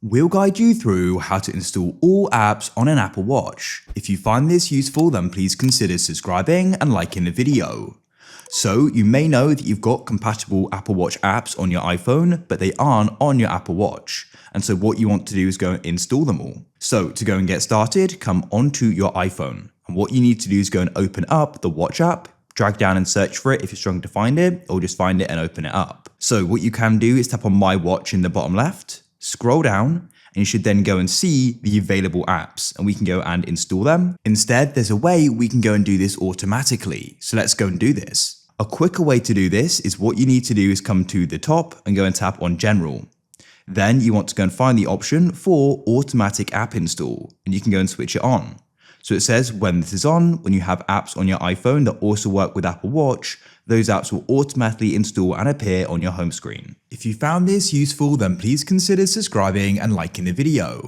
We'll guide you through how to install all apps on an Apple Watch. If you find this useful, then please consider subscribing and liking the video. So you may know that you've got compatible Apple Watch apps on your iPhone, but they aren't on your Apple Watch. And so what you want to do is go and install them all. So to go and get started, come onto your iPhone. And what you need to do is go and open up the Watch app, drag down and search for it if you're struggling to find it, or just find it and open it up. So what you can do is tap on My Watch in the bottom left, scroll down, and you should then go and see the available apps, and we can go and install them. Instead, there's a way we can go and do this automatically. So let's go and do this. A quicker way to do this is what you need to do is come to the top and go and tap on General. Then you want to go and find the option for Automatic App Install, and you can go and switch it on. So it says when this is on, when you have apps on your iPhone that also work with Apple Watch, those apps will automatically install and appear on your home screen. If you found this useful, then please consider subscribing and liking the video.